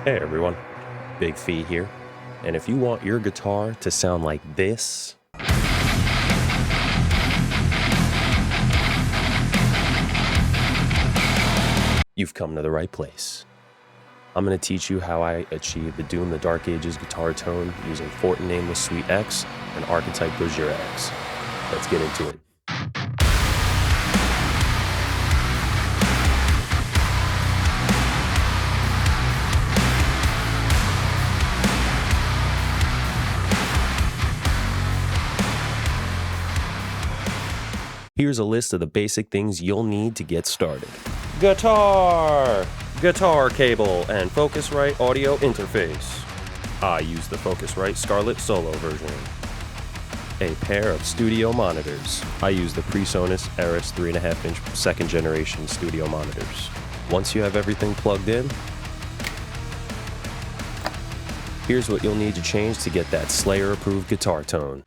Hey everyone, Big Fee here, and if you want your guitar to sound like this, you've come to the right place. I'm going to teach you how I achieve the Doom the Dark Ages guitar tone using Fortin Nameless X and Archetype Gojira X. Let's get into it. Here's a list of the basic things you'll need to get started. Guitar cable, and Focusrite audio interface. I use the Focusrite Scarlett solo version. A pair of studio monitors. I use the PreSonus Eris 3.5-inch second generation studio monitors. Once you have everything plugged in, here's what you'll need to change to get that Slayer approved guitar tone.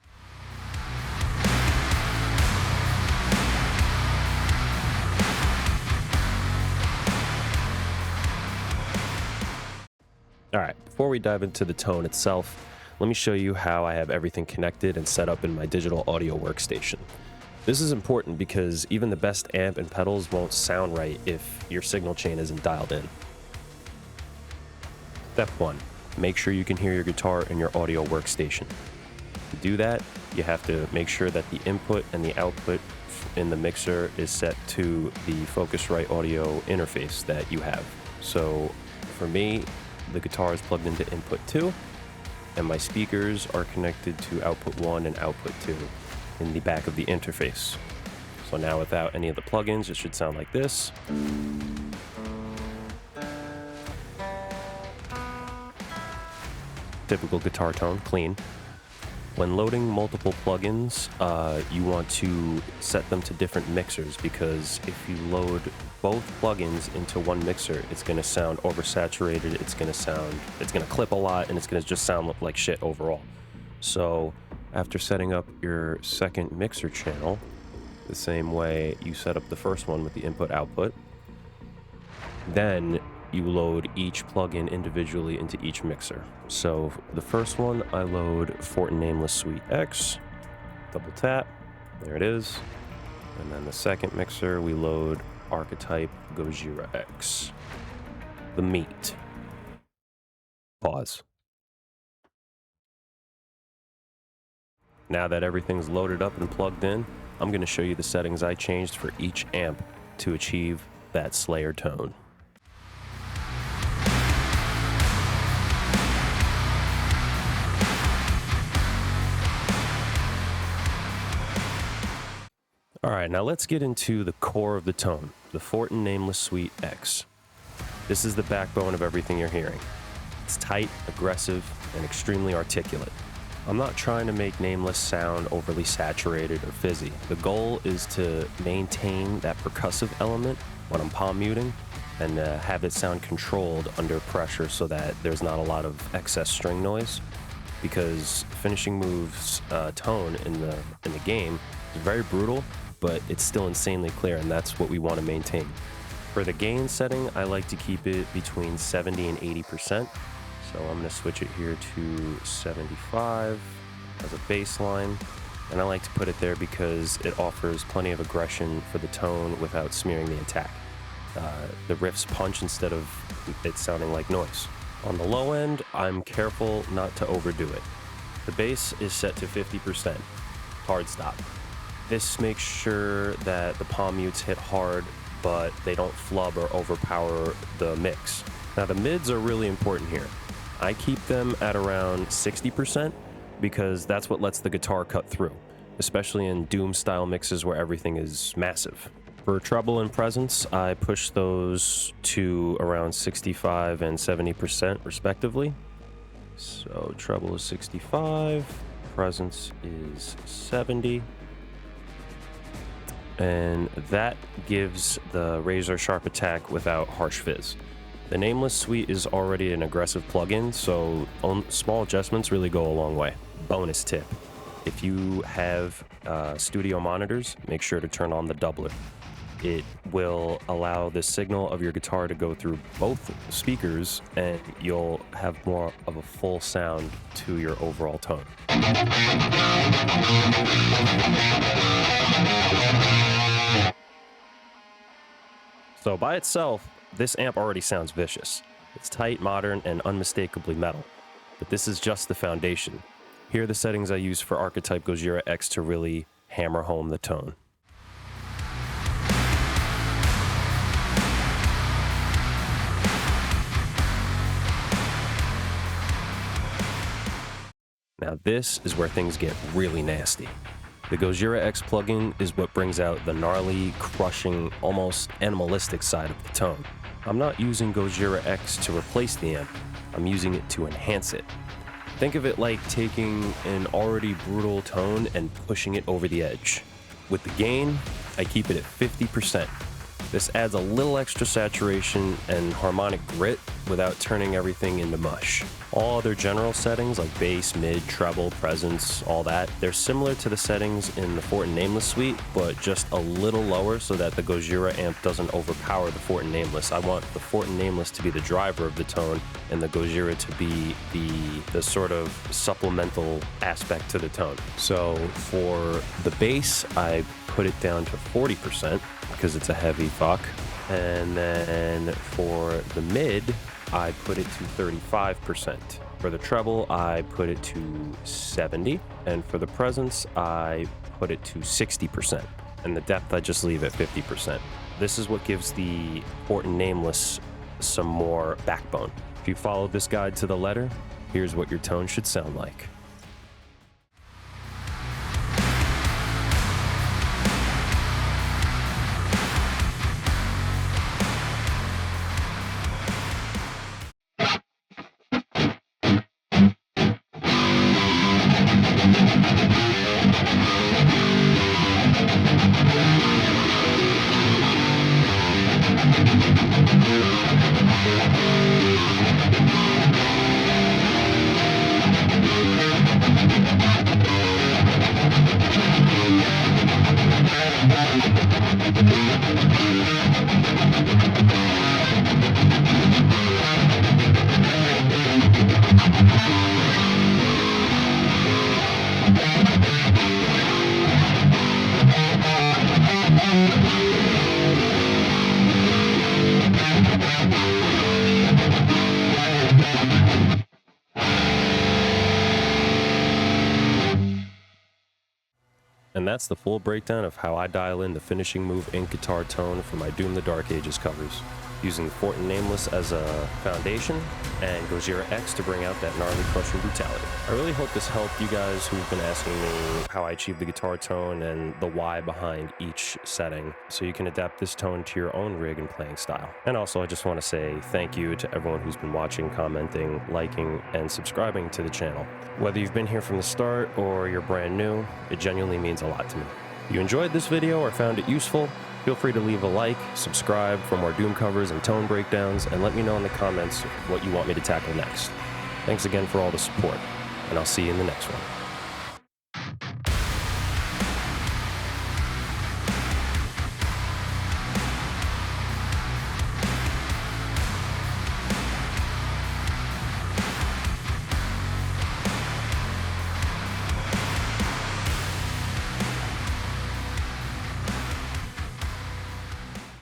Alright, before we dive into the tone itself, let me show you how I have everything connected and set up in my digital audio workstation. This is important because even the best amp and pedals won't sound right if your signal chain isn't dialed in. Step 1. Make sure you can hear your guitar in your audio workstation. To do that, you have to make sure that the input and the output in the mixer is set to the Focusrite audio interface that you have. So for me, the guitar is plugged into input 2, and my speakers are connected to output 1 and output 2 in the back of the interface. So now without any of the plugins, it should sound like this. Typical guitar tone, clean. When loading multiple plugins, you want to set them to different mixers, because if you load both plugins into one mixer, it's going to sound oversaturated, it's going to clip a lot, and it's going to just sound like shit overall. So after setting up your second mixer channel, the same way you set up the first one with the input-output, then you load each plugin individually into each mixer. So the first one, I load Fortin Nameless X, double tap, there it is. And then the second mixer, we load Archetype Gojira X, the meat. Pause. Now that everything's loaded up and plugged in, I'm going to show you the settings I changed for each amp to achieve that Slayer tone. Alright, now let's get into the core of the tone, the Fortin Nameless X. This is the backbone of everything you're hearing. It's tight, aggressive, and extremely articulate. I'm not trying to make Nameless sound overly saturated or fizzy. The goal is to maintain that percussive element when I'm palm muting and have it sound controlled under pressure so that there's not a lot of excess string noise, because Finishing Move's tone in the game is very brutal, but it's still insanely clear, and that's what we want to maintain. For the gain setting, I like to keep it between 70 and 80%. So I'm going to switch it here to 75 as a baseline. And I like to put it there because it offers plenty of aggression for the tone without smearing the attack. The riffs punch instead of it sounding like noise. On the low end, I'm careful not to overdo it. The bass is set to 50%, hard stop. This makes sure that the palm mutes hit hard, but they don't flub or overpower the mix. Now the mids are really important here. I keep them at around 60% because that's what lets the guitar cut through, especially in Doom style mixes where everything is massive. For treble and presence, I push those to around 65 and 70% respectively. So treble is 65, presence is 70. And that gives the razor sharp attack without harsh fizz. The Nameless Suite is already an aggressive plugin, so small adjustments really go a long way. Bonus tip: if you have studio monitors, make sure to turn on the doubler. it will allow the signal of your guitar to go through both speakers, and you'll have more of a full sound to your overall tone. So by itself, this amp already sounds vicious. It's tight, modern, and unmistakably metal. But this is just the foundation. Here are the settings I use for Archetype Gojira X to really hammer home the tone. Now this is where things get really nasty. The Gojira X plugin is what brings out the gnarly, crushing, almost animalistic side of the tone. I'm not using Gojira X to replace the amp, I'm using it to enhance it. Think of it like taking an already brutal tone and pushing it over the edge. With the gain, I keep it at 50%. This adds a little extra saturation and harmonic grit without turning everything into mush. All other general settings like bass, mid, treble, presence, all that, they're similar to the settings in the Fortin Nameless suite, but just a little lower so that the Gojira amp doesn't overpower the Fortin Nameless. I want the Fortin Nameless to be the driver of the tone and the Gojira to be the sort of supplemental aspect to the tone. So for the bass, I put it down to 40% because it's a heavy fuck. And then for the mid, I put it to 35%. For the treble, I put it to 70. And for the presence, I put it to 60%. And the depth, I just leave at 50%. This is what gives the Fortin Nameless some more backbone. If you follow this guide to the letter, here's what your tone should sound like. And that's the full breakdown of how I dial in the finishing move in guitar tone for my Doom the Dark Ages covers, using Fortin Nameless as a foundation and Gojira X to bring out that gnarly, crushing brutality. I really hope this helped you guys who've been asking me how I achieve the guitar tone and the why behind each setting, so you can adapt this tone to your own rig and playing style. And also, I just want to say thank you to everyone who's been watching, commenting, liking, and subscribing to the channel. Whether you've been here from the start or you're brand new, it genuinely means a lot to me. If you enjoyed this video or found it useful, feel free to leave a like, subscribe for more Doom covers and tone breakdowns, and let me know in the comments what you want me to tackle next. Thanks again for all the support, and I'll see you in the next one.